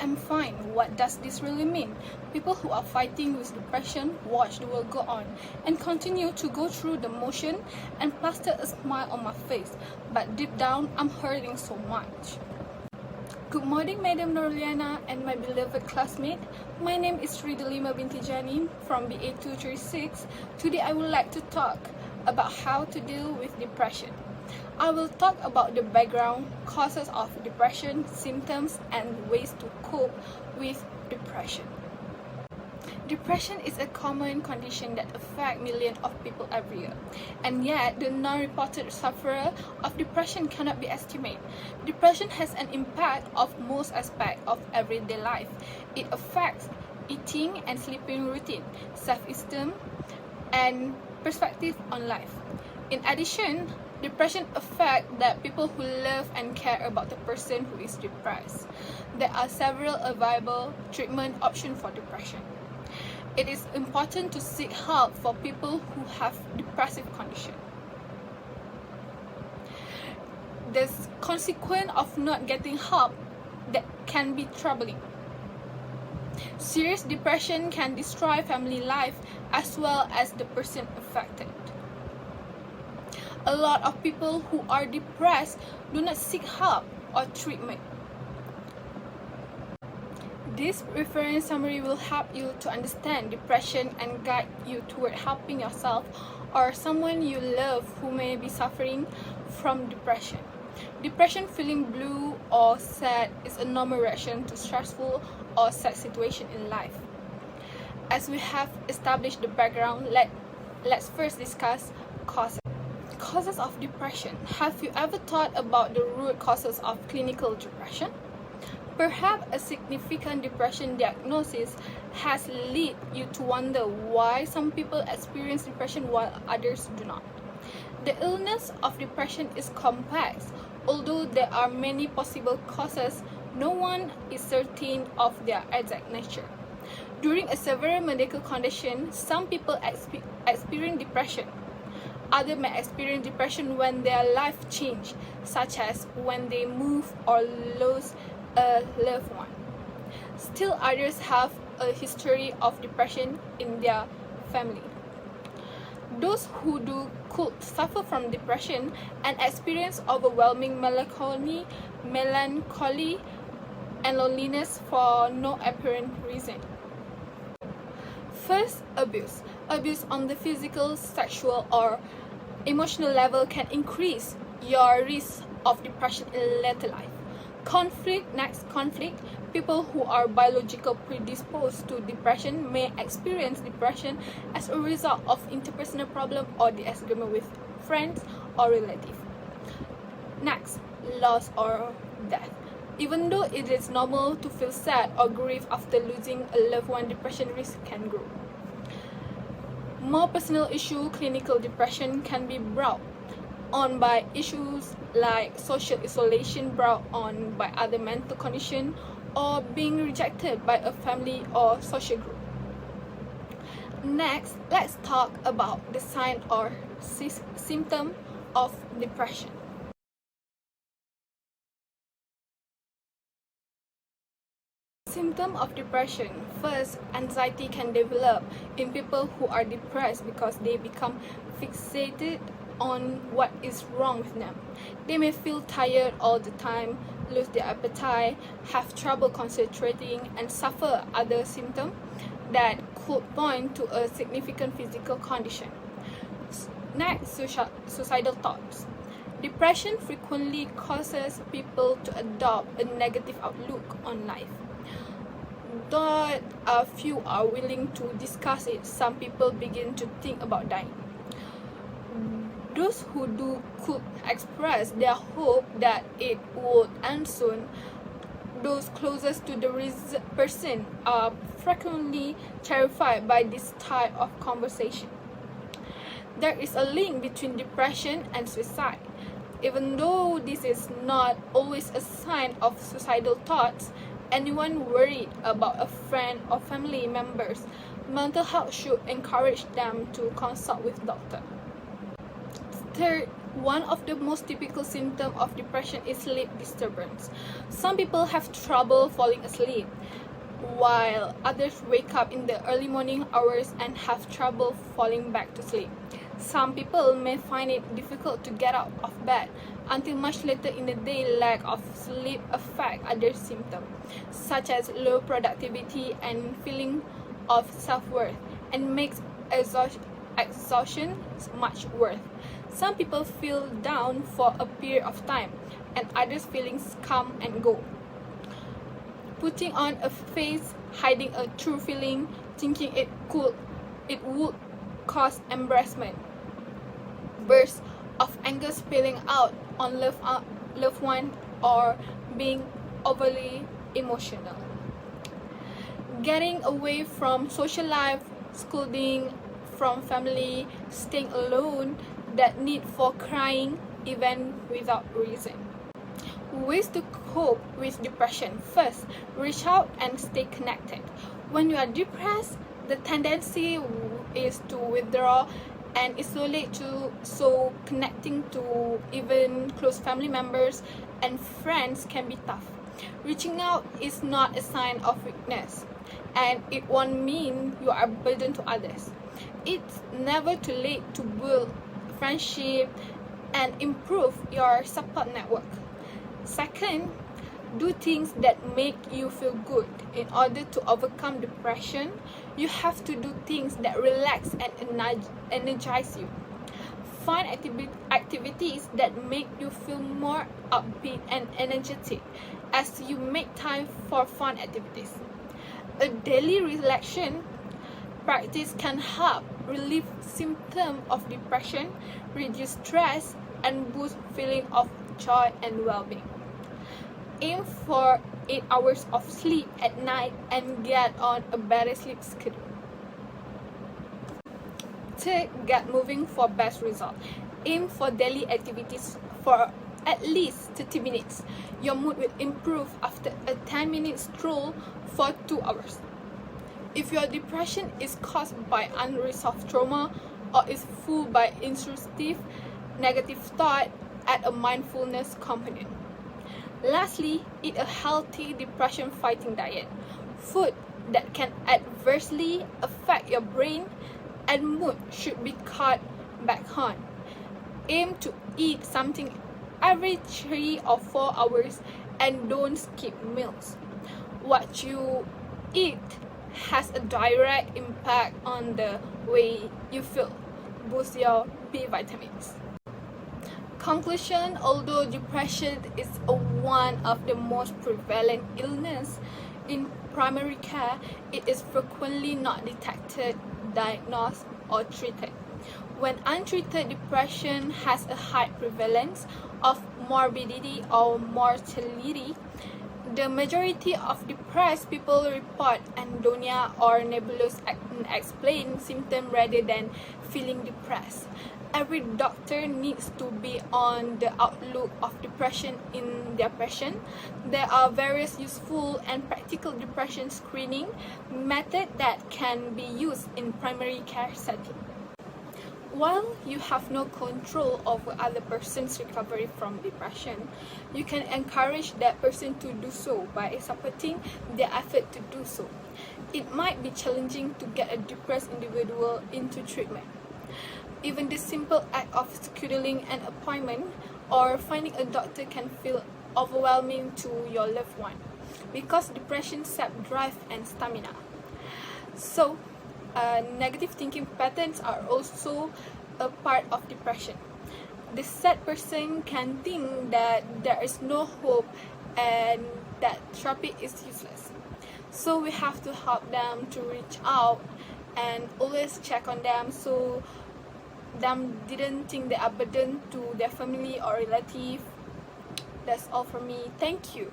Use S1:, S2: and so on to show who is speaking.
S1: am fine. What does this really mean? People who are fighting with depression watch the world go on and continue to go through the motion and plaster a smile on my face, but deep down I'm hurting so much. Good morning, Madam Norliana and my beloved classmate. My name is Delima BINTI JANI from BA236. Today I would like to talk about how to deal with depression. I will talk about the background, causes of depression, symptoms, and ways to cope with depression. Depression is a common condition that affects millions of people every year, and yet the non-reported sufferer of depression cannot be estimated. Depression has an impact of most aspects of everyday life. It affects eating and sleeping routine, self-esteem, and perspective on life. In addition, depression affects the people who love and care about the person who is depressed. There are several available treatment options for depression. It is important to seek help for people who have depressive condition. The consequence of not getting help that can be troubling. Serious depression can destroy family life as well as the person affected. A lot of people who are depressed do not seek help or treatment. This reference summary will help you to understand depression and guide you toward helping yourself or someone you love who may be suffering from depression. Depression, feeling blue or sad, is a normal reaction to stressful or sad situation in life. As we have established the background, let's first discuss causes. Causes of depression. Have you ever thought about the root causes of clinical depression? Perhaps a significant depression diagnosis has led you to wonder why some people experience depression while others do not. The illness of depression is complex. Although there are many possible causes, no one is certain of their exact nature. During a severe medical condition, some people experience depression. Others may experience depression when their life changes, such as when they move or lose a loved one. Still others have a history of depression in their family. Those who could suffer from depression and experience overwhelming melancholy, and loneliness for no apparent reason. First, abuse. Abuse on the physical, sexual, or emotional level can increase your risk of depression in later life. Next, conflict. People who are biologically predisposed to depression may experience depression as a result of interpersonal problem or disagreement with friends or relatives. Next, loss or death. Even though it is normal to feel sad or grief after losing a loved one, depression risk can grow. More personal issue, clinical depression can be brought on by issues like social isolation brought on by other mental conditions or being rejected by a family or social group. Next, let's talk about the sign or symptom of depression. Symptom of depression. First, anxiety can develop in people who are depressed because they become fixated on what is wrong with them. They may feel tired all the time, lose their appetite, have trouble concentrating, and suffer other symptoms that could point to a significant physical condition. Next, suicidal thoughts. Depression frequently causes people to adopt a negative outlook on life. Though a few are willing to discuss it, some people begin to think about dying. Those who could express their hope that it would end soon. Those closest to the person are frequently terrified by this type of conversation. There is a link between depression and suicide. Even though this is not always a sign of suicidal thoughts, anyone worried about a friend or family members, mental health should encourage them to consult with doctor. Third, One of the most typical symptoms of depression is sleep disturbance. Some people have trouble falling asleep, while others wake up in the early morning hours and have trouble falling back to sleep. Some people may find it difficult to get out of bed until much later in the day. Lack of sleep affect other symptoms, such as low productivity and feeling of self-worth, and makes exhaustion much worse. Some people feel down for a period of time, and others' feelings come and go. Putting on a face, hiding a true feeling, thinking it would cause embarrassment. Bursts of anger spilling out on loved one, or being overly emotional. Getting away from social life, scolding from family, staying alone, that need for crying even without reason. Ways to cope with depression. First, reach out and stay connected. When you are depressed, the tendency is to withdraw and isolate you, so connecting to even close family members and friends can be tough. Reaching out is not a sign of weakness, and it won't mean you are a burden to others. It's never too late to build friendship and improve your support network. Second, do things that make you feel good. In order to overcome depression, you have to do things that relax and energize you. Find activities that make you feel more upbeat and energetic as you make time for fun activities. A daily relaxation practice can help relieve symptoms of depression, reduce stress, and boost feeling of joy and well-being. Aim for 8 hours of sleep at night and get on a better sleep schedule. Third, get moving for best result. Aim for daily activities for at least 30 minutes. Your mood will improve after a 10-minute stroll for 2 hours. If your depression is caused by unresolved trauma or is fueled by intrusive negative thought, add a mindfulness component. Lastly, eat a healthy depression fighting diet. Food that can adversely affect your brain and mood should be cut back on. Aim to eat something every 3 or 4 hours and don't skip meals. What you eat has a direct impact on the way you feel. Boost your B vitamins. Conclusion: although depression is one of the most prevalent illnesses in primary care, it is frequently not detected, diagnosed, or treated. When untreated, depression has a high prevalence of morbidity or mortality. The majority of depressed people report anhedonia or nebulous unexplained symptoms rather than feeling depressed. Every doctor needs to be on the outlook of depression in their patient. There are various useful and practical depression screening methods that can be used in primary care setting. While you have no control over other person's recovery from depression, you can encourage that person to do so by supporting their effort to do so. It might be challenging to get a depressed individual into treatment. Even the simple act of scheduling an appointment or finding a doctor can feel overwhelming to your loved one, because depression saps drive and stamina. So, negative thinking patterns are also a part of depression. The sad person can think that there is no hope and that therapy is useless. So we have to help them to reach out and always check on them, so them didn't think they are burden to their family or relative. That's all from me. Thank you.